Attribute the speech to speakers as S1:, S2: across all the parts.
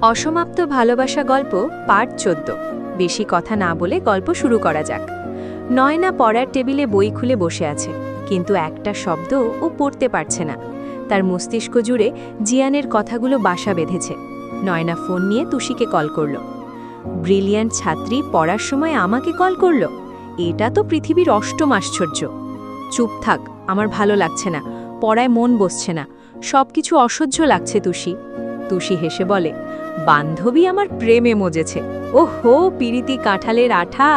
S1: অসমাপ্ত ভালোবাসা গল্প পার্ট ১৪। বেশি কথা না বলে গল্প শুরু করা যাক। নয়না পড়ার টেবিলে বই খুলে বসে আছে, কিন্তু একটা শব্দ ও পড়তে পারছে না। তার মস্তিষ্ক জুড়ে জিয়ানের কথাগুলো বাসা বেঁধেছে। নয়না ফোন নিয়ে তুষিকে কল করল। ব্রিলিয়ান্ট ছাত্রী পড়ার সময় আমাকে কল করল, এটা তো পৃথিবীর অষ্টম আশ্চর্য। চুপ থাক, আমার ভালো লাগছে না, পড়ায় মন বসছে না, সবকিছু অসহ্য লাগছে তুষি। তুষি হেসে বলে, বান্ধবী আমার প্রেমে মজেছে। ওহো, পিরিতি কাঁঠালের আঠা,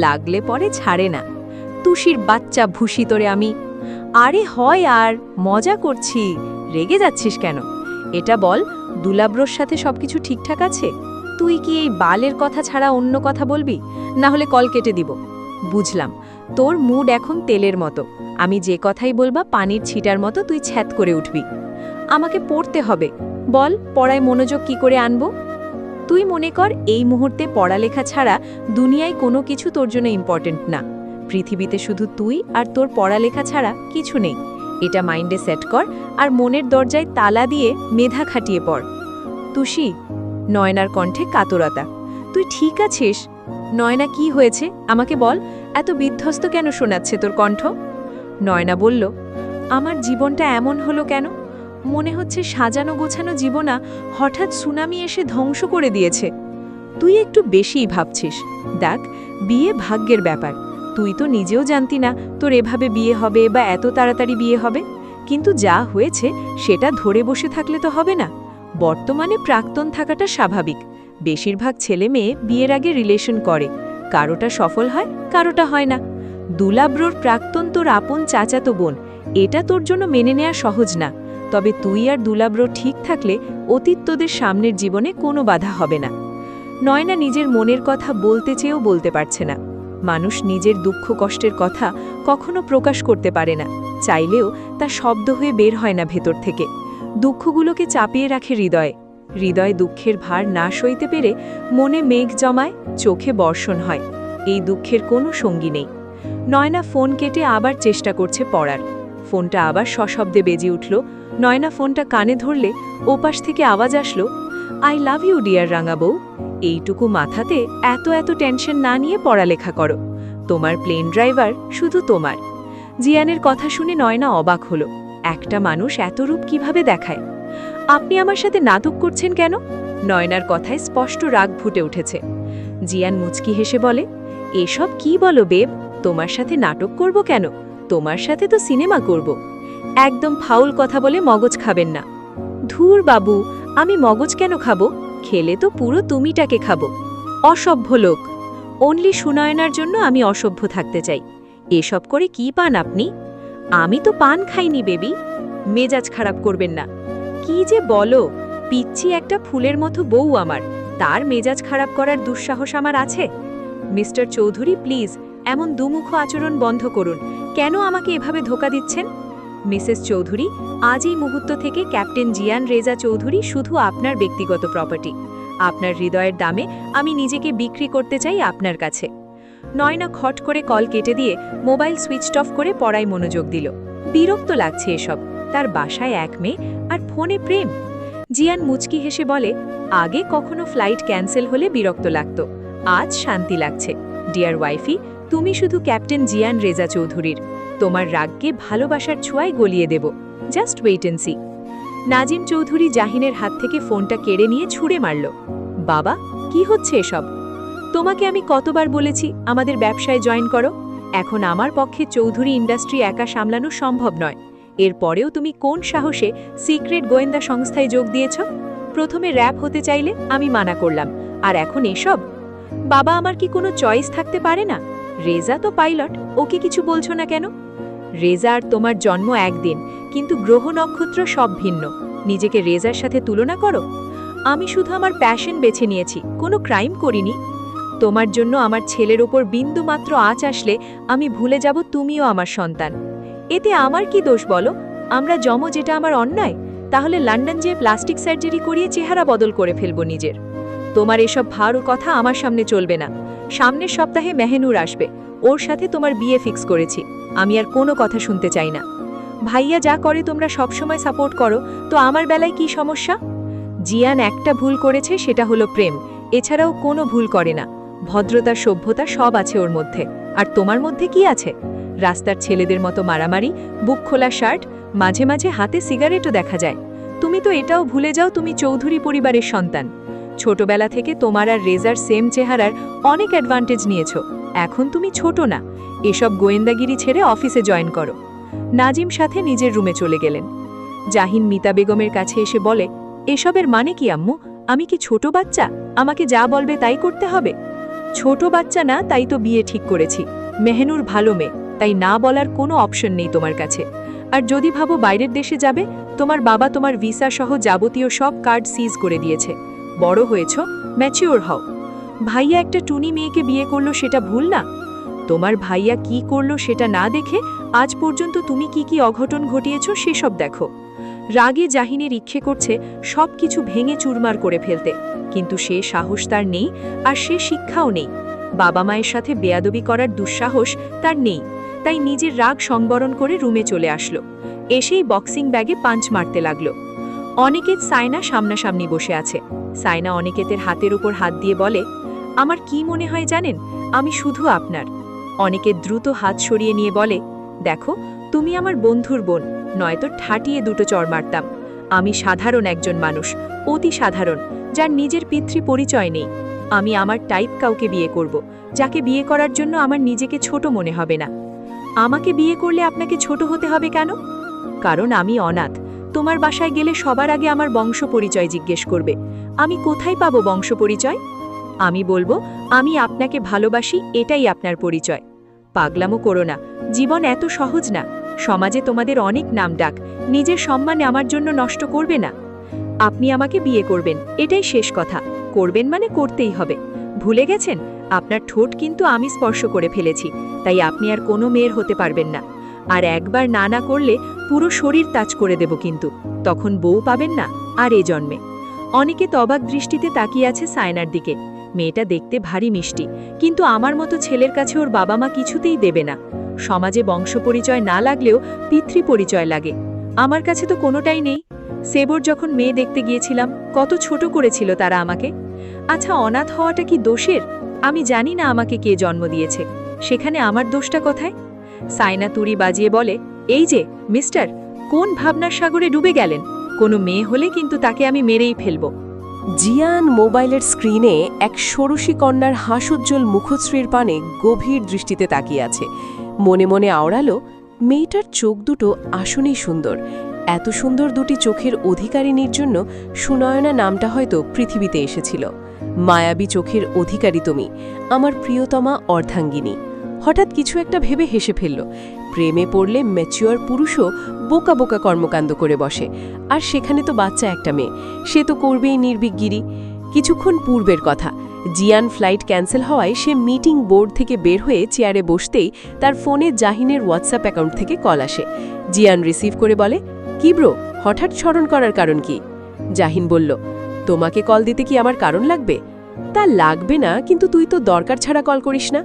S1: লাগলে পরে ছাড়ে না। তুষির বাচ্চা ভুসি তোরে আমি। আরে হয় আর, মজা করছি, রেগে যাচ্ছিস কেন? এটা বল, দুলাব্রোর সাথে সবকিছু ঠিকঠাক আছে? তুই কি এই বালের কথা ছাড়া অন্য কথা বলবি? না হলে কল কেটে দিব। বুঝলাম, তোর মুড এখন তেলের মতো। আমি যে কথাই বলবা পানির ছিটার মতো তুই ছ্যাত করে উঠবি। আমাকে পড়তে হবে, বল পড়ায় মনোযোগ কি করে আনবো? তুই মনে কর এই মুহূর্তে পড়ালেখা ছাড়া দুনিয়ায় কোনো কিছু তোর জন্য ইম্পর্টেন্ট না। পৃথিবীতে শুধু তুই আর তোর পড়ালেখা ছাড়া কিছু নেই। এটা মাইন্ডে সেট কর আর মনের দরজায় তালা দিয়ে মেধা খাটিয়ে পড়। তুষি, নয়নার কণ্ঠে কাতরতা। তুই ঠিক আছিস? নয়না, কি হয়েছে আমাকে বল, এত বিধ্বস্ত কেন শোনাচ্ছে তোর কণ্ঠ? নয়না বলল, আমার জীবনটা এমন হলো কেন? মনে হচ্ছে সাজানো গোছানো জীবনা হঠাৎ সুনামি এসে ধ্বংস করে দিয়েছে। তুই একটু বেশিই ভাবছিস। দেখ, বিয়ে ভাগ্যের ব্যাপার। তুই তো নিজেও জানতি না তোর এভাবে বিয়ে হবে বা এত তাড়াতাড়ি বিয়ে হবে, কিন্তু যা হয়েছে সেটা ধরে বসে থাকলে তো হবে না। বর্তমানে প্রাক্তন থাকাটা স্বাভাবিক। বেশিরভাগ ছেলে মেয়ে বিয়ের আগে রিলেশন করে, কারোটা সফল হয়, কারোটা হয় না। দুলাব্রোর প্রাক্তন তোর আপন চাচাতো বোন, এটা তোর জন্য মেনে নেওয়া সহজ না। তবে তুই আর দুলাব্রো ঠিক থাকলে অতীত তোদের সামনের জীবনে কোনো বাধা হবে না। নয়না নিজের মনের কথা বলতে চেয়েও বলতে পারছে না। মানুষ নিজের দুঃখ কষ্টের কথা কখনো প্রকাশ করতে পারে না, চাইলেও তা শব্দ হয়ে বের হয় না ভেতর থেকে। দুঃখগুলোকে চাপিয়ে রাখে হৃদয়ে। হৃদয় দুঃখের ভার না সইতে পেরে মনে মেঘ জমায়, চোখে বর্ষণ হয়। এই দুঃখের কোনো সঙ্গী নেই। নয়না ফোন কেটে আবার চেষ্টা করছে পড়ার। ফোনটা আবার সশব্দে বেজে উঠল। নয়না ফোনটা কানে ধরলে ওপাশ থেকে আওয়াজ আসলো, আই লাভ ইউ ডিয়ার রাঙা বউ। এইটুকু মাথাতে এত টেনশন না নিয়ে পড়ালেখা করো। তোমার প্লেন ড্রাইভার শুধু তোমার। জিয়ানের কথা শুনে নয়না অবাক হলো। একটা মানুষ এত রূপ কিভাবে দেখায়? আপনি আমার সাথে নাটক করছেন কেন? নয়নার কথায় স্পষ্ট রাগ ফুটে উঠেছে। জিয়ান মুচকি হেসে বলে, এসব কি বলো বেব? তোমার সাথে নাটক করব কেন? তোমার সাথে তো সিনেমা করব। একদম ফাউল কথা বলে মগজ খাবেন না। ধুর বাবু, আমি মগজ কেন খাবো? খেলে তো পুরো তুমিটাকে খাবো। অসভ্য লোক। অনলি সুনয়নার জন্য আমি অসভ্য থাকতে চাই। এসব করে কি পান আপনি? আমি তো পান খাইনি বেবি। মেজাজ খারাপ করবেন না। কি যে বলো, পিচ্ছি একটা ফুলের মতো বউ আমার, তার মেজাজ খারাপ করার দুঃসাহস আমার আছে? মিস্টার চৌধুরী, প্লিজ এমন দুমুখ আচরণ বন্ধ করুন। কেন আমাকে এভাবে ধোকা দিচ্ছেন? মিসেস চৌধুরী, আজ এই মুহূর্ত থেকে ক্যাপ্টেন জিয়ান রেজা চৌধুরী শুধু আপনার ব্যক্তিগত প্রপার্টি। আপনার হৃদয়ের দামে আমি নিজেকে বিক্রি করতে চাই আপনার কাছে। নয়না খট করে কল কেটে দিয়ে মোবাইল সুইচ অফ করে পড়ায় মনোযোগ দিল। বিরক্ত লাগছে এসব। তার বাসায় এক মেয়ে আর ফোনে প্রেম। জিয়ান মুচকি হেসে বলে, আগে কখনো ফ্লাইট ক্যান্সেল হলে বিরক্ত লাগতো, আজ শান্তি লাগছে। ডিয়ার ওয়াইফি, তুমি শুধু ক্যাপ্টেন জিয়ান রেজা চৌধুরীর। তোমার রাগকে ভালোবাসার ছোঁয়ায় গলিয়ে দেব। Just wait and see. Nazim Chowdhury জাহিনের হাত থেকে ফোনটা কেড়ে নিয়ে ছুঁড়ে মারল। বাবা, কি হচ্ছে এসব? তোমাকে আমি কতবার বলেছি আমাদের ব্যবসায় জয়েন করো? এখন আমার পক্ষে চৌধুরী ইন্ডাস্ট্রি একা সামলানো সম্ভব নয়। এরপরেও তুমি কোন সাহসে সিক্রেট গোয়েন্দা সংস্থায় যোগ দিয়েছ? প্রথমে র্যাপ হতে চাইলে আমি মানা করলাম, আর এখন এসব? বাবা, আমার কি কোনো চয়েস থাকতে পারে না? রেজা তো পাইলট, ওকে কিছু বলছো না কেন? রেজা আর তোমার জন্ম একদিন, কিন্তু গ্রহ নক্ষত্র সব ভিন্ন। নিজেকে রেজার সাথে তুলনা করো। আমি শুধু আমার প্যাশন বেছে নিয়েছি, কোনো ক্রাইম করিনি। তোমার জন্য আমার ছেলের ওপর বিন্দু মাত্র আঁচ আসলে আমি ভুলে যাব তুমিও আমার সন্তান। এতে আমার কি দোষ বলো? আমরা জমজ, যেটা আমার অন্যায়? তাহলে লন্ডন যেয়ে প্লাস্টিক সার্জারি করিয়ে চেহারা বদল করে ফেলবো নিজের। তোমার এসব ভালো কথা আমার সামনে চলবে না। সামনের সপ্তাহে মেহনুর আসবে, ওর সাথে তোমার বিয়ে ফিক্স করেছি। আমি আর কোনো কথা শুনতে চাই না। ভাইয়া যা করে তোমরা সবসময় সাপোর্ট করো, তো আমার বেলায় কি সমস্যা? জিয়ান একটা ভুল করেছে, সেটা হলো প্রেম, এছাড়াও কোনো ভুল করে না। ভদ্রতা সভ্যতা সব আছে ওর মধ্যে। আর তোমার মধ্যে কি আছে? রাস্তার ছেলেদের মতো মারামারি, বুক খোলা শার্ট, মাঝে মাঝে হাতে সিগারেটও দেখা যায়। তুমি তো এটাও ভুলে যাও তুমি চৌধুরী পরিবারের সন্তান। ছোটবেলা থেকে তোমার আর রেজার সেম চেহারার অনেক অ্যাডভান্টেজ নিয়েছো। এখন তুমি ছোট না, এসব গোয়েন্দাগিরি ছেড়ে অফিসে জয়েন করো। নাজিম সাথে নিজের রুমে চলে গেলেন। জাহিন মিতা বেগমের কাছে এসে বলে, এসবের মানে কি আম্মু? আমি কি ছোট বাচ্চা? আমাকে যা বলবে তাই করতে হবে? ছোট বাচ্চা না, তাই তো বিয়ে ঠিক করেছি। মেহনুর ভালো মেয়ে, তাই না বলার কোনো অপশন নেই তোমার কাছে। আর যদি ভাবো বাইরের দেশে যাবে, তোমার বাবা তোমার ভিসা সহ যাবতীয় সব কার্ড সিজ করে দিয়েছে। বড় হয়েছ, ম্যাচিওর হও। ভাইয়া একটা টুনি মেয়েকে বিয়ে করলো, সেটা ভুল না? তোমার ভাইয়া কি করলো সেটা না দেখে আজ পর্যন্ত তুমি কি কি অঘটন ঘটিয়েছ সেসব দেখো। রাগে জাহিনের ইচ্ছে করছে সব কিছু ভেঙে চুরমার করে ফেলতে, কিন্তু সে সাহস তার নেই, আর সে শিক্ষাও নেই। বাবা মায়ের সাথে বেয়াদবি করার দুঃসাহস তার নেই। তাই নিজের রাগ সংবরণ করে রুমে চলে আসলো। এসেই বক্সিং ব্যাগে পাঞ্চ মারতে লাগলো। অনিকেত সায়না সামনাসামনি বসে আছে। সায়না অনিকেতের হাতের উপর হাত দিয়ে বলে, আমার কি মনে হয় জানেন? আমি শুধু আপনার। অনিকেত দ্রুত হাত সরিয়ে নিয়ে বলে, দেখো, তুমি আমার বন্ধুর বোন, নয়তো ঠাটিয়ে দুটো চড় মারতাম। আমি সাধারণ একজন মানুষ, অতি সাধারণ, যার নিজের পিতৃ পরিচয় নেই। আমি আমার টাইপ কাউকে বিয়ে করব, যাকে বিয়ে করার জন্য আমার নিজেকে ছোট মনে হবে না। আমাকে বিয়ে করলে আপনাকে ছোট হতে হবে কেন? কারণ আমি অনাথ। তোমার বাসায় গেলে সবার আগে আমার বংশ পরিচয় জিজ্ঞেস করবে। আমি কোথায় পাবো বংশ পরিচয়? আমি বলবো, আমি আপনাকে ভালোবাসি, এটাই আপনার পরিচয়। পাগলামো করো না, জীবন এত সহজ না। সমাজে তোমাদের অনেক নাম ডাক, নিজের সম্মান আমার জন্য নষ্ট করবে না। আপনি আমাকে বিয়ে করবেন, এটাই শেষ কথা। করবেন মানে করতেই হবে। ভুলে গেছেন, আপনার ঠোঁট কিন্তু আমি স্পর্শ করে ফেলেছি, তাই আপনি আর কোনো মেয়ের হতে পারবেন না। আর একবার না না করলে পুরো শরীর তাজ করে দেব, কিন্তু তখন বউ পাবেন না আর এ জন্মে। অনেকে অবাক দৃষ্টিতে তাকিয়ে আছে সায়নার দিকে। মেয়েটা দেখতে ভারী মিষ্টি, কিন্তু আমার মতো ছেলের কাছে ওর বাবা মা কিছুতেই দেবে না। সমাজে বংশ পরিচয় না লাগলেও পিতৃ পরিচয় লাগে। আমার কাছে তো কোনোটাই নেই। সেবর যখন মেয়ে দেখতে গিয়েছিলাম, কত ছোট করেছিল তারা আমাকে। আচ্ছা, অনাথ হওয়াটা কি দোষের? আমি জানি না আমাকে কে জন্ম দিয়েছে, সেখানে আমার দোষটা কোথায়? সায়না তুড়ি বাজিয়ে বলে, এই যে মিস্টার, কোন ভাবনার সাগরে ডুবে গেলেন? কোনো মেয়ে হলে কিন্তু তাকে আমি মেরেই ফেলব।
S2: জিয়ান মোবাইলের স্ক্রিনে এক ষোড়শী কন্যার হাস্যোজ্জ্বল মুখশ্রীর পানে গভীর দৃষ্টিতে তাকিয়ে আছে। মনে মনে আওড়ালো, মেয়েটার চোখ দুটো আসলেই সুন্দর। এত সুন্দর দুটি চোখের অধিকারিণীর জন্য সুনয়না নামটা হয়তো পৃথিবীতে এসেছিল। মায়াবী চোখের অধিকারী তুমি, আমার প্রিয়তমা অর্ধাঙ্গিনী। হঠাৎ কিছু একটা ভেবে হেসে ফেলল। প্রেমে পড়লে ম্যাচিওর পুরুষও বোকা বোকা কর্মকাণ্ড করে বসে, আর সেখানে তো বাচ্চা একটা মেয়ে, সে তো করবেই নির্বিঘ্নিরই। কিছুক্ষণ পূর্বের কথা, জিয়ান ফ্লাইট ক্যান্সেল হওয়ায় সে মিটিং বোর্ড থেকে বের হয়ে চেয়ারে বসতেই তার ফোনে জাহিনের হোয়াটসঅ্যাপ অ্যাকাউন্ট থেকে কল আসে। জিয়ান রিসিভ করে বলে, কি ব্রো, হঠাৎ স্মরণ করার কারণ কি? জাহিন বলল, তোমাকে কল দিতে কি আমার কারণ লাগবে? তা লাগবে না, কিন্তু তুই তো দরকার ছাড়া কল করিস না।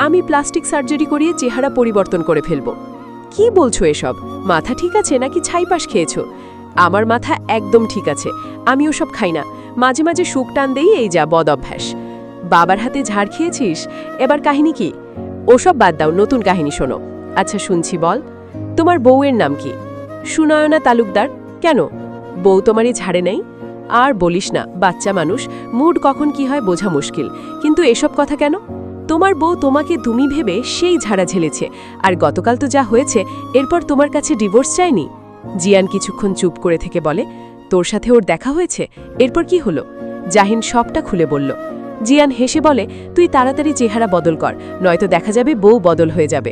S2: আমি প্লাস্টিক সার্জারি করিয়ে চেহারা পরিবর্তন করে ফেলব। কি বলছো এসব? মাথা ঠিক আছে নাকি ছাইপাশ খেয়েছ? আমার মাথা একদম ঠিক আছে, আমি ওসব খাই না। মাঝে মাঝে সুখ টান দেই, এই যা বদ অভ্যাস। বাবার হাতে ঝাড় খেয়েছিস? এবার কাহিনী কি? ওসব বাদ দাও, নতুন কাহিনী শোনো। আচ্ছা শুনছি, বল। তোমার বউয়ের নাম কি? সুনয়না তালুকদার। কেন, বউ তোমারই ঝাড়ে নেই? আর বলিস না, বাচ্চা মানুষ, মুড কখন কি হয় বোঝা মুশকিল। কিন্তু এসব কথা কেন? তোমার বউ তোমাকে তুমি ভেবে সেই ঝাড়া ঝেলেছে, আর গতকাল তো যা হয়েছে, এরপর তোমার কাছে ডিভোর্স চাইনি? জিয়ান কিছুক্ষণ চুপ করে থেকে বলে, তোর সাথে ওর দেখা হয়েছে, এরপর কি হলো? জাহিন সবটা খুলে বলল। জিয়ান হেসে বলে, তুই তাড়াতাড়ি চেহারা বদল কর, নয়তো দেখা যাবে বউ বদল হয়ে যাবে।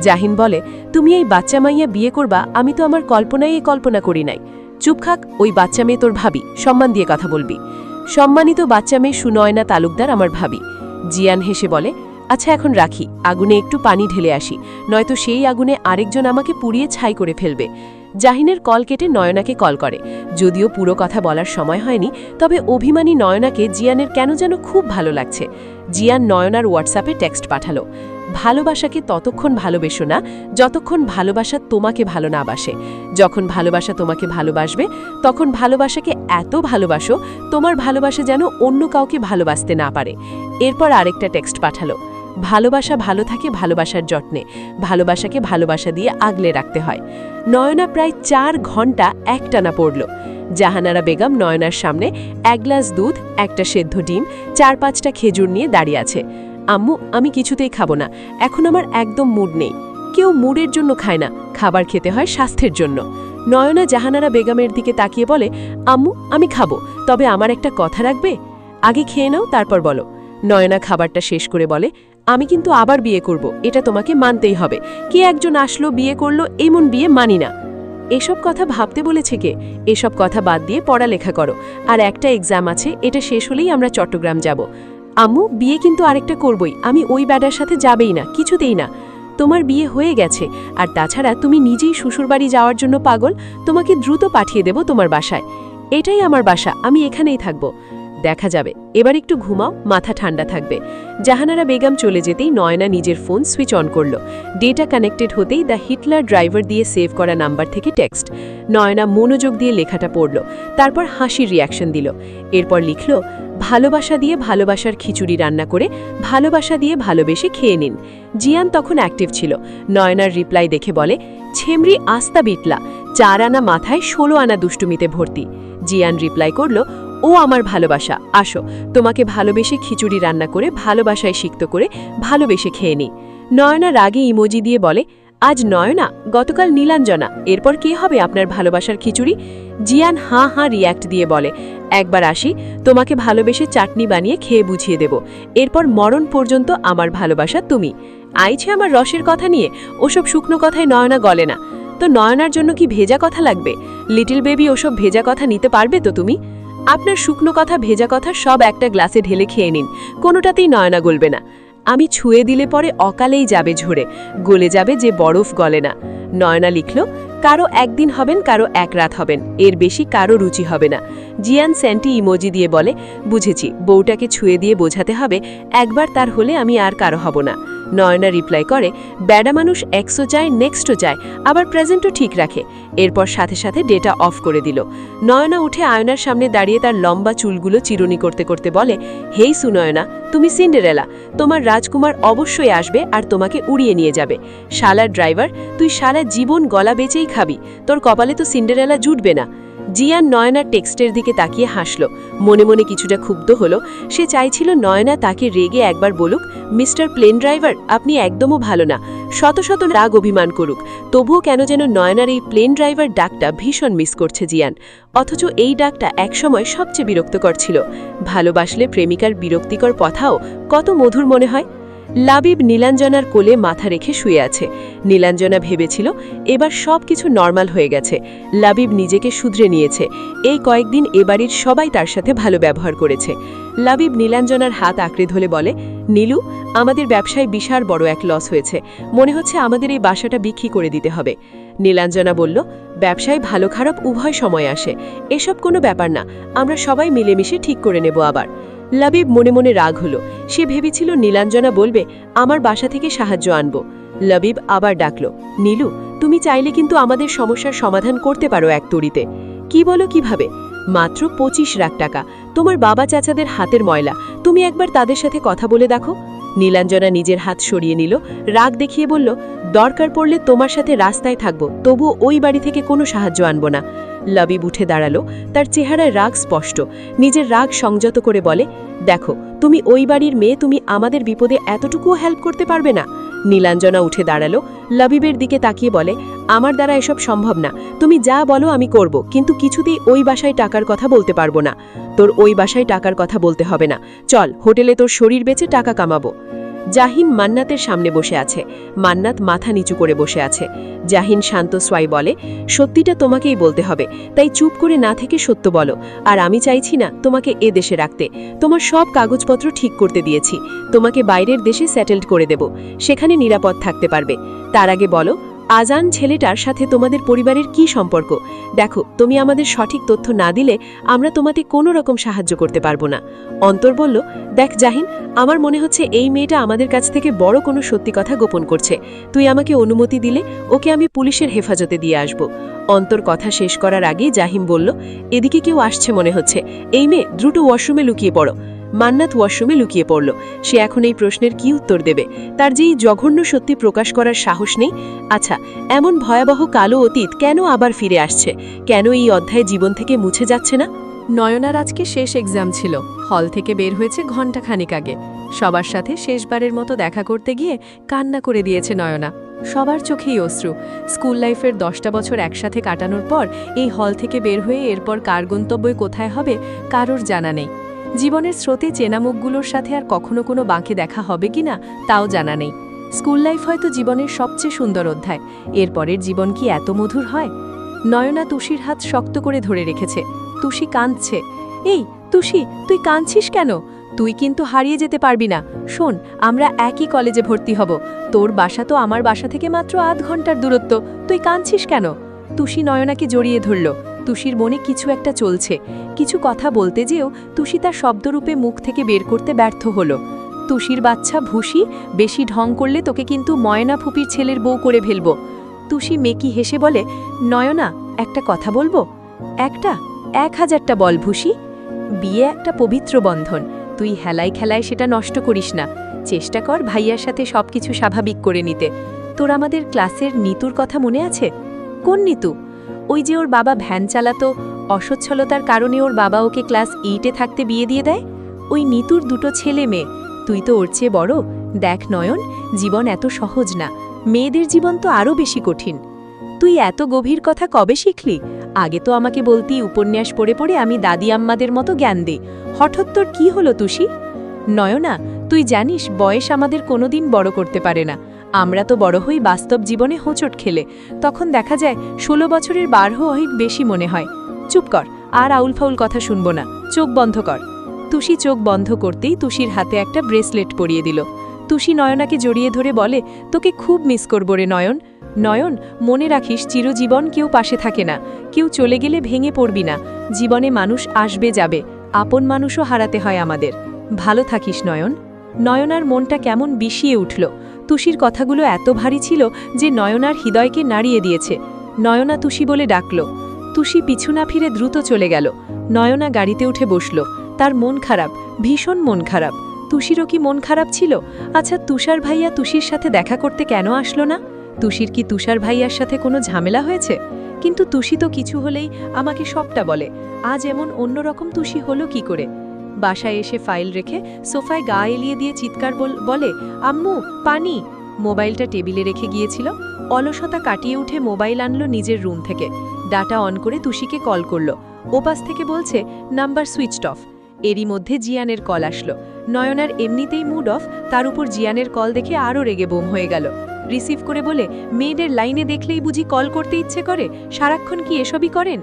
S2: জাহিন বলে, তুমি এই বাচ্চা মাইয়া বিয়ে করবা, আমি তো আমার কল্পনায় কল্পনা করি নাই। চুপ খাক, ওই বাচ্চা মেয়ে তোর ভাবি, সম্মান দিয়ে কথা বলবি। সম্মানিত বাচ্চা মেয়ে সুনয়না তালুকদার আমার ভাবি। জিয়ান হেসে বলে, আচ্ছা এখন রাখি, আগুনে একটু পানি ঢেলে আসি, নয়তো সেই আগুনে আরেকজন আমাকে পুড়িয়ে ছাই করে ফেলবে। জাহিনের কল কেটে নয়নাকে কল করে। যদিও পুরো কথা বলার সময় হয়নি, তবে অভিমানী নয়নাকে জিয়ানের কেন যেন খুব ভালো লাগছে। জিয়ান নয়নার হোয়াটসঅ্যাপে টেক্সট পাঠালো, ভালোবাসাকে ততক্ষণ ভালোবেসো না যতক্ষণ ভালোবাসা তোমাকে ভালো না বাসে। যখন ভালোবাসা তোমাকে ভালোবাসবে তখন ভালোবাসাকে এত ভালোবাসো তোমার ভালোবাসা যেন অন্য কাউকে ভালোবাসতে না পারে। এরপর আরেকটা টেক্সট পাঠালো, ভালোবাসা ভালো থাকে ভালোবাসার যত্নে, ভালোবাসাকে ভালোবাসা দিয়ে আগলে রাখতে হয়। নয়না প্রায় 4 ঘন্টা একটানা পড়ল। জাহানারা বেগম নয়নার সামনে 1 গ্লাস দুধ, একটা সেদ্ধ ডিম, 4-5টা খেজুর নিয়ে দাঁড়িয়ে আছে। আম্মু, আমি কিছুতেই খাবো না, এখন আমার একদম মুড নেই। কেউ মুডের জন্য খায় না, খাবার খেতে হয় স্বাস্থ্যের জন্য। নয়না জাহানারা বেগমের দিকে তাকিয়ে বলে, আম্মু আমি খাবো, তবে আমার একটা কথা রাখবে? আগে খেয়ে নাও তারপর বলো। নয়না খাবারটা শেষ করে বলে, আমি কিন্তু আবার বিয়ে করব, এটা তোমাকে মানতেই হবে। কে একজন আসলো বিয়ে করলো, এমন বিয়ে মানি না। এসব কথা ভাবতে বলেছে কে? এসব কথা বাদ দিয়ে পড়ালেখা করো, আর একটা এক্সাম আছে, এটা শেষ হলেই আমরা চট্টগ্রাম যাব। আম্মু, বিয়ে কিন্তু আরেকটা করবই, আমি ওই ব্যাডার সাথে যাবেই না, কিছুতেই না। তোমার বিয়ে হয়ে গেছে, আর তাছাড়া তুমি নিজেই শ্বশুরবাড়ি যাওয়ার জন্য পাগল, তোমাকে দ্রুত পাঠিয়ে দেব তোমার বাসায়। এটাই আমার বাসা, আমি এখানেই থাকব। দেখা যাবে, এবার একটু ঘুমাও, মাথা ঠান্ডা থাকবে। জাহানারা বেগম চলে যেতেই নয়না নিজের ফোন সুইচ অন করল। ডেটা কানেক্টেড হতেই দ্য হিটলার ড্রাইভার দিয়ে সেভ করা নাম্বার থেকে টেক্সট। নয়না মনোযোগ দিয়ে লেখাটা পড়ল, তারপর হাসির রিয়াকশন দিল। এরপর লিখল, ভালোবাসা দিয়ে ভালোবাসার খিচুড়ি রান্না করে ভালোবাসা দিয়ে ভালোবেসে খেয়ে নিন। জিয়ান তখন অ্যাক্টিভ ছিল। নয়নার রিপ্লাই দেখে বলে, ছেমরি আস্তা বিটলা, 4 আনা মাথায় 16 আনা দুষ্টুমিতে ভর্তি। জিয়ান রিপ্লাই করল, ও আমার ভালোবাসা, আসো তোমাকে ভালোবেসে খিচুড়ি রান্না করে ভালোবাসায় সিক্ত করে ভালোবেসে খেয়ে নি। নয়না রাগে ইমোজি দিয়ে বলে, আজ নয়না, গতকাল নীলাঞ্জনা, এরপর কে হবে আপনার ভালোবাসার খিচুড়ি? জিয়ান হাঁ হাঁ রিয়্যাক্ট দিয়ে বলে, একবার আসি, তোমাকে ভালোবেসে চাটনি বানিয়ে খেয়ে বুঝিয়ে দেব, এরপর মরণ পর্যন্ত আমার ভালোবাসা তুমি। আইছে আমার রসের কথা নিয়ে, ওসব শুকনো কথায় নয়না গলে না। তো নয়নার জন্য কি ভেজা কথা লাগবে? লিটল বেবি, ওসব ভেজা কথা নিতে পারবে তো তুমি? আপনার শুকনো কথা ভেজা কথা সব একটা গ্লাসে ঢেলে খেয়ে নিন, কোনোটাতেই নয়না গলবে না। আমি ছুঁয়ে দিলে পরে অকালেই যাবে ঝরে, গলে যাবে যে বরফ গলে না। নয়না লিখল, কারো একদিন হবেন, কারো 1 রাত হবেন, এর বেশি কারো রুচি হবে না। জিয়ান স্যান্টি ইমোজি দিয়ে বলে, বুঝেছি, বউটাকে ছুঁয়ে দিয়ে বোঝাতে হবে একবার তার হলে আমি আর কারো হব না। নয়না রিপ্লাই করে, ব্যাডা মানুষ এক্সও চায়, নেক্সটও চায়, আবার প্রেজেন্টও ঠিক রাখে। এরপর সাথে সাথে ডেটা অফ করে দিল। নয়না উঠে আয়নার সামনে দাঁড়িয়ে তার লম্বা চুলগুলো চিরুনি করতে করতে বলে, হেই সুনয়না, তুমি সিন্ডারেলা, তোমার রাজকুমার অবশ্যই আসবে আর তোমাকে উড়িয়ে নিয়ে যাবে। শালার ড্রাইভার, তুই সারা জীবন গলা বেচেই খাবি, তোর কপালে তো সিন্ডারেলা জুটবে না। জিয়ান নয়নার টেক্সটের দিকে তাকিয়ে হাসল, মনে মনে কিছুটা ক্ষুব্ধ হলো। সে চাইছিল নয়না তাকে রেগে একবার বলুক, মিস্টার প্লেন ড্রাইভার, আপনি একদমও ভালো না, শত শত রাগ অভিমান করুক, তবুও কেন যেন নয়নার এই প্লেন ড্রাইভার ডাকটা ভীষণ মিস করছে জিয়ান। অথচ এই ডাকটা একসময় সবচেয়ে বিরক্তকর ছিল। ভালোবাসলে প্রেমিকার বিরক্তিকর কথাও কত মধুর মনে হয়। লাবিব নীলাঞ্জনার কোলে মাথা রেখে শুয়ে আছে। নীলাঞ্জনা ভেবেছিল এবার সব কিছু নর্মাল হয়ে গেছে, লাবিব নিজেকে শুধরে নিয়েছে, এই কয়েকদিন এবাড়ির সবাই তার সাথে ভালো ব্যবহার করেছে। লাবিব নীলাঞ্জনার হাত আঁকড়ে ধরে বলে, নীলু, আমাদের ব্যবসায় বিশাল বড় এক লস হয়েছে, মনে হচ্ছে আমাদের এই বাসাটা বিক্রি করে দিতে হবে। নীলাঞ্জনা বলল, ব্যবসায় ভালো খারাপ উভয় সময় আসে, এসব কোনো ব্যাপার না, আমরা সবাই মিলেমিশে ঠিক করে নেব আবার। লাবিব মনে মনে রাগ হলো, সে ভেবেছিল নীলাঞ্জনা বলবে আমার বাসা থেকে সাহায্য আনব। লাবিব আবার ডাকল, নীলু, তুমি চাইলে কিন্তু আমাদের সমস্যার সমাধান করতে পারো এক তড়িতে। কি বলো, কিভাবে? মাত্র 25 লাখ টাকা, তোমার বাবা চাচাদের হাতের ময়লা, তুমি একবার তাদের সাথে কথা বলে দেখো। নীলাঞ্জনা নিজের হাত সরিয়ে নিল, রাগ দেখিয়ে বলল, দরকার পড়লে তোমার সাথে রাস্তায় থাকবো, তবুও ওই বাড়ি থেকে কোনো সাহায্য আনব না। লাবিব উঠে দাঁড়ালো, তার চেহারায় রাগ স্পষ্ট। নিজের রাগ সংযত করে বলে, দেখো, তুমি ওই বাড়ির মেয়ে, তুমি আমাদের বিপদে এতটুকুও হেল্প করতে পারবে না? নীলাঞ্জনা উঠে দাঁড়ালো, লাবিবের দিকে তাকিয়ে বলে, আমার দ্বারা এসব সম্ভব না, তুমি যা বলো আমি করব, কিন্তু কিছুতেই ওই বাসায় টাকার কথা বলতে পারবো না। তোর ওই বাসায় টাকার কথা বলতে হবে না, চল হোটেলে তোর শরীর বেচে টাকা কামাবো। জাহিন মান্নাতের সামনে বসে আছে, মান্নাত মাথা নিচু করে বসে আছে। জাহিন শান্ত সোয়াই বলে, সত্যিটা তোমাকেই বলতে হবে, তাই চুপ করে না থেকে সত্য বলো, আর আমি চাইছি না তোমাকে এ দেশে রাখতে, তোমার সব কাগজপত্র ঠিক করতে দিয়েছি, তোমাকে বাইরের দেশে সেটেলড করে দেব, সেখানে নিরাপদ থাকতে পারবে। তার আগে বলো, আজান ছেলেটার সাথে তোমাদের পরিবারের কি সম্পর্ক? দেখো, তুমি আমাদের সঠিক তথ্য না দিলে আমরা তোমাকে কোনো রকম সাহায্য করতে পারবো না। অন্তর বলল, দেখ জাহিন, আমার মনে হচ্ছে এই মেয়েটা আমাদের কাছ থেকে বড় কোনো সত্যি কথা গোপন করছে। তুই আমাকে অনুমতি দিলে ওকে আমি পুলিশের হেফাজতে দিয়ে আসব। অন্তর কথা শেষ করার আগেই জাহিম বলল, এদিকে কেউ আসছে মনে হচ্ছে। এই মেয়ে দ্রুত ওয়াশরুমে লুকিয়ে পড়ো। মান্নাত ওয়াশরুমে লুকিয়ে পড়ল। সে এখন এই প্রশ্নের কি উত্তর দেবে? তার যে এই জঘন্য সত্যি প্রকাশ করার সাহস নেই। আচ্ছা, এমন ভয়াবহ কালো অতীত কেন আবার ফিরে আসছে? কেন এই অধ্যায় জীবন থেকে মুছে যাচ্ছে না?
S1: নয়নার আজকে শেষ এক্সাম ছিল। হল থেকে বের হয়েছে ঘণ্টাখানিক আগে। সবার সাথে শেষবারের মতো দেখা করতে গিয়ে কান্না করে দিয়েছে নয়না। সবার চোখেই অশ্রু। স্কুল লাইফের 10টা বছর একসাথে কাটানোর পর এই হল থেকে বের হয়ে এরপর কার গন্তব্য কোথায় হবে কারোর জানা নেই। জীবনের স্রোতে চেনা মুখগুলোর সাথে আর কখনো কোনো বাঁকে দেখা হবে কিনা তাও জানা নেই। স্কুল লাইফ হয়তো জীবনের সবচেয়ে সুন্দর অধ্যায়। এরপরের জীবন কি এত মধুর হয়? নয়না তুষির হাত শক্ত করে ধরে রেখেছে। তুষি কাঁদছে। এই তুষি, তুই কাঁদছিস কেন? তুই কিন্তু হারিয়ে যেতে পারবি না। শোন, আমরা একই কলেজে ভর্তি হব। তোর বাসা তো আমার বাসা থেকে মাত্র আধ ঘন্টার দূরত্ব। তুই কাঁদছিস কেন? তুষি নয়নাকে জড়িয়ে ধরল। তুষির মনে কিছু একটা চলছে। কিছু কথা বলতে যেও তুষি তার শব্দরূপে মুখ থেকে বের করতে ব্যর্থ হলো। তুষির বাচ্চা ভুসি, বেশি ঢং করলে তোকে কিন্তু ময়না ফুপির ছেলের বউ করে ফেলব। তুষি মেকি হেসে বলে, নয়না, একটা কথা বলবো? একটা? 1000টা বল ভুসি। বিয়ে একটা পবিত্র বন্ধন। তুই হেলায় খেলায় সেটা নষ্ট করিস না। চেষ্টা কর ভাইয়ার সাথে সবকিছু স্বাভাবিক করে নিতে। তোর আমাদের ক্লাসের নিতুর কথা মনে আছে? কোন নিতু? ওই যে ওর বাবা ভ্যান চালাতো, অসচ্ছলতার কারণে ওর বাবা ওকে ক্লাস 8-এ থাকতে বিয়ে দিয়ে দেয়। ওই নিতুর 2টো ছেলে মেয়ে। তুই তো ওর চেয়ে বড়। দেখ নয়ন, জীবন এত সহজ না। মেয়েদের জীবন তো আরও বেশি কঠিন। তুই এত গভীর কথা কবে শিখলি? আগে তো আমাকে বলতি উপন্যাস পড়ে পড়ে আমি দাদি আম্মাদের মতো জ্ঞান দিই। হঠাৎ তোর কি হলো তুষি? নয়না, তুই জানিস বয়স আমাদের কোনোদিন বড় করতে পারে না। আমরা তো বড় হই বাস্তব জীবনে হোঁচট খেলে। তখন দেখা যায় 16 বছরের 12 অনেক বেশি মনে হয়। চুপ কর, আর আউলফাউল কথা শুনবো না। চোখ বন্ধ কর। তুষি চোখ বন্ধ করতেই তুষির হাতে একটা ব্রেসলেট পরিয়ে দিল। তুষি নয়নাকে জড়িয়ে ধরে বলে, তোকে খুব মিস করব রে নয়ন। নয়ন, মনে রাখিস চিরজীবন কেউ পাশে থাকে না। কেউ চলে গেলে ভেঙে পড়বি না। জীবনে মানুষ আসবে যাবে, আপন মানুষও হারাতে হয় আমাদের। ভালো থাকিস নয়ন। নয়নার মনটা কেমন বিষিয়ে উঠল। তুষির কথাগুলো এত ভারী ছিল যে নয়নার হৃদয়কে নাড়িয়ে দিয়েছে। নয়না তুষি বলে ডাকল। তুষি পিছু না ফিরে দ্রুত চলে গেল। নয়না গাড়িতে উঠে বসল। তার মন খারাপ, ভীষণ মন খারাপ। তুষিরও কি মন খারাপ ছিল? আচ্ছা, তুষার ভাইয়া তুষির সাথে দেখা করতে কেন আসলো না? তুষির কি তুষার ভাইয়ার সাথে কোনো ঝামেলা হয়েছে? কিন্তু তুষি তো কিছু হলেই আমাকে সবটা বলে। আজ এমন অন্যরকম তুষি হলো কি করে? বাসায় এসে ফাইল রেখে সোফায় গা এলিয়ে দিয়ে চিৎকার বলে, আম্মু পানি। মোবাইলটা টেবিলে রেখে গিয়েছিল। অলসতা কাটিয়ে উঠে মোবাইল আনলো নিজের রুম থেকে। ডাটা অন করে তুষিকে কল করল। ওপাশ থেকে বলছে নাম্বার সুইচড অফ। এরই মধ্যে জিয়ানের কল আসলো। নয়নার এমনিতেই মুড অফ, তার উপর জিয়ানের কল দেখে আরও রেগে বোম হয়ে গেল। রিসিভ করে বলে, মেয়েদের লাইনে দেখলেই বুঝি কল করতে ইচ্ছে করে? সারাক্ষণ কি এসবই করেন?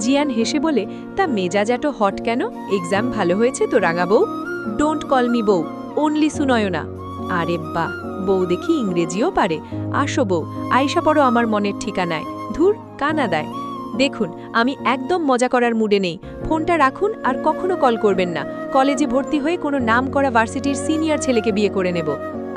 S1: জিয়ান হেসে বলে, তা মেজাজ এত হট কেন? এক্সাম ভালো হয়েছে তো রাঙা বউ? ডোন্ট কল মি বউ, অনলি সুনয়না। আরে বাহ, বউ দেখি ইংরেজিও পারে। আসো বউ, আয়সা পড়ো আমার মনের ঠিকানায়। ধুর, কানা দেয়। দেখুন, আমি একদম মজা করার মুডে নেই। ফোনটা রাখুন আর কখনো কল করবেন না। কলেজে ভর্তি হয়ে কোনো নাম করা ভার্সিটির সিনিয়র ছেলেকে বিয়ে করে নেব।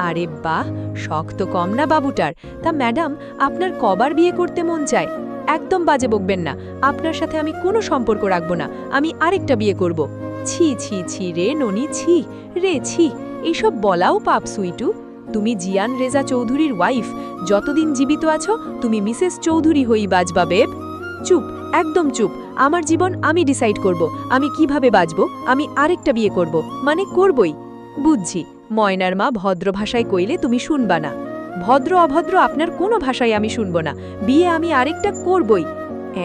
S1: আরে বাহ, শখ তো কম না বাবুটার। তা ম্যাডাম, আপনার কবার বিয়ে করতে মন চায়? একদম বাজে বকবেন না। আপনার সাথে আমি কোনো সম্পর্ক রাখব না। আমি আরেকটা বিয়ে করব। ছি ছি ছি রে ননি, ছি রে ছি। এইসব বলাও পাপ সুইটু। তুমি জিয়ান রেজা চৌধুরীর ওয়াইফ। যতদিন জীবিত আছো তুমি মিসেস চৌধুরী হই বাজবা বেব। চুপ, একদম চুপ। আমার জীবন আমি ডিসাইড করব। আমি কিভাবে বাঁচব। আমি আরেকটা বিয়ে করব, মানে করবই। বুঝছি, ময়নার মা ভদ্র ভাষায় কইলে তুমি শুনবা না। ভদ্র অভদ্র আপনার কোনো ভাষায় আমি শুনব না। বিয়ে আমি আরেকটা করবই।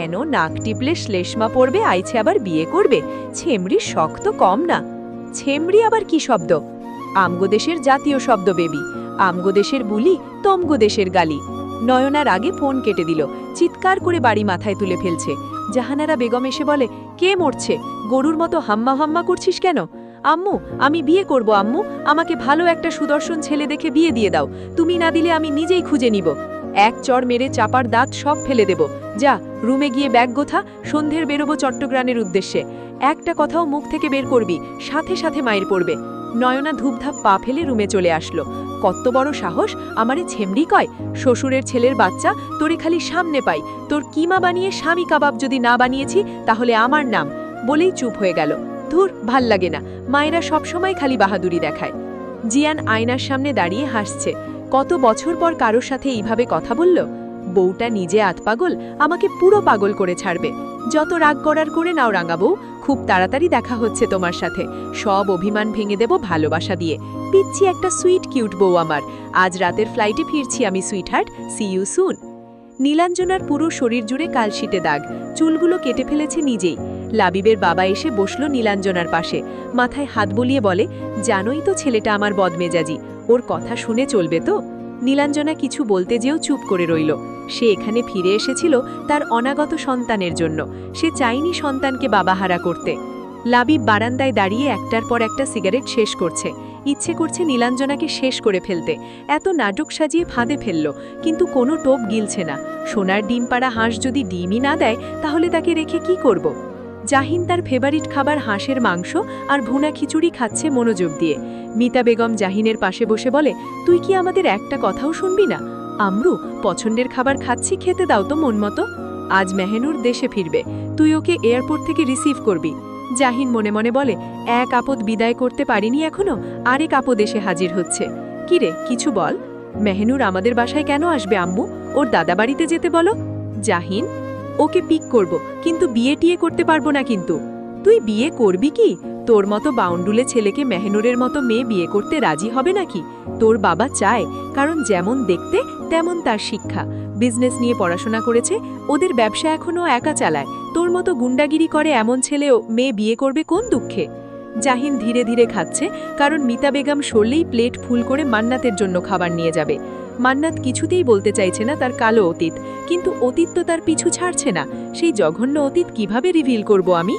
S1: এন নাক টিপলে শ্লেষ্মা পড়বে, আইছে আবার বিয়ে করবে। ছেমড়ির শখ তো কম না। ছেমড়ি আবার কি শব্দ? আমগো দেশের জাতীয় শব্দ বেবি। আমগো দেশের বুলি, তমগো দেশের গালি। নয়নার আগে ফোন কেটে দিল। চিৎকার করে বাড়ি মাথায় তুলে ফেলছে। জাহানারা বেগম এসে বলে, কে মরছে? গরুর মতো হাম্মা হাম্মা করছিস কেন? আম্মু, আমি বিয়ে করব আম্মু। আমাকে ভালো একটা সুদর্শন ছেলে দেখে বিয়ে দিয়ে দাও। তুমি না দিলে আমি নিজেই খুঁজে নিব। এক চড় মেরে চাপার দাঁত সব ফেলে দেব। যা, রুমে গিয়ে ব্যাগ গোথা, সন্ধ্যের বেরোবো চট্টগ্রামের উদ্দেশ্যে। একটা কথাও মুখ থেকে বের করবি, সাথে সাথে মায়ের পড়বে। নয়না ধূপধাপ পা ফেলে রুমে চলে আসলো। কত বড় সাহস, আমারে ছেমড়ি কয়? শ্বশুরের ছেলের বাচ্চা, তোরে খালি সামনে পাই। তোর কিমা বানিয়ে স্বামী কাবাব যদি না বানিয়েছি তাহলে আমার নাম, বলেই চুপ হয়ে গেল। ধুর, ভাল লাগে না, মায়েরা সবসময় খালি বাহাদুরি দেখায়। জিয়ান আয়নার সামনে দাঁড়িয়ে হাসছে। কত বছর পর কারোর সাথে এইভাবে কথা বলল। বউটা নিজে আতপাগল, আমাকে পুরো পাগল করে ছাড়বে। যত রাগ করার করে নাও রাঙা বউ, খুব তাড়াতাড়ি দেখা হচ্ছে তোমার সাথে। সব অভিমান ভেঙে দেব ভালোবাসা দিয়ে। পিচ্ছি একটা সুইট কিউট বউ আমার। আজ রাতের ফ্লাইটে ফিরছি আমি সুইটহার্ট, সি ইউ সুন। নীলাঞ্জনার পুরো শরীর জুড়ে কালশিটে দাগ, চুলগুলো কেটে ফেলেছে নিজেই। লাবিবের বাবা এসে বসল নীলাঞ্জনার পাশে, মাথায় হাত বলিয়ে বলে, জানোই তো ছেলেটা আমার বদমেজাজি, ওর কথা শুনে চলবে তো? নীলাঞ্জনা কিছু বলতে যেও চুপ করে রইল। সে এখানে ফিরে এসেছিল তার অনাগত সন্তানের জন্য। সে চায়নি সন্তানকে বাবাহারা করতে। লাবিব বারান্দায় দাঁড়িয়ে একটার পর একটা সিগারেট শেষ করছে। ইচ্ছে করছে নীলাঞ্জনাকে শেষ করে ফেলতে। এত নাটক সাজিয়ে ফাঁদে ফেলল, কিন্তু কোনো টোপ গিলছে না। সোনার ডিম পাড়া হাঁস যদি ডিমই না দেয় তাহলে তাকে রেখে কি করব? জাহিন তার ফেভারিট খাবার হাঁসের মাংস আর ভুনা খিচুড়ি খাচ্ছে মনোযোগ দিয়ে। মিতা বেগম জাহিনের পাশে বসে বলে, তুই কি আমাদের একটা কথাও শুনবি না? আমরু, পছন্দের খাবার খাচ্ছি, খেতে দাও তো মন মতো। আজ মেহনুর দেশে ফিরবে, তুই ওকে এয়ারপোর্ট থেকে রিসিভ করবি। জাহিন মনে মনে বলে, এক আপদ বিদায় করতে পারিনি এখনো, আরেক আপদ এসে হাজির হচ্ছে। কিরে, কিছু বল। মেহনুর আমাদের বাসায় কেন আসবে আম্মু? ওর দাদা বাড়িতে যেতে বলো। জাহিন, ওকে পিক করব, কিন্তু বিয়ে টিয়ে করতে পারবো না। কিন্তু তুই বিয়ে করবি কি? তোর মতো বাউন্ডুলে ছেলেকে মেহনুরের মতো মেয়ে বিয়ে করতে রাজি হবে নাকি? তোর বাবা চায়, কারণ যেমন দেখতে তেমন তার শিক্ষা। বিজনেস নিয়ে পড়াশোনা করেছে, ওদের ব্যবসা এখনও একা চালায়। তোর মতো গুন্ডাগিরি করে এমন ছেলেও মেয়ে বিয়ে করবে কোন দুঃখে? জাহিন ধীরে ধীরে খাচ্ছে, কারণ মিতা বেগম সরলেই প্লেট ফুল করে মান্নাতের জন্য খাবার নিয়ে যাবে। মান্নাত কিছুতেই বলতে চাইছে না তার কালো অতীত, কিন্তু অতীত তো তার পিছু ছাড়ছে না। সেই জঘন্য অতীত কিভাবে রিভিল করব আমি?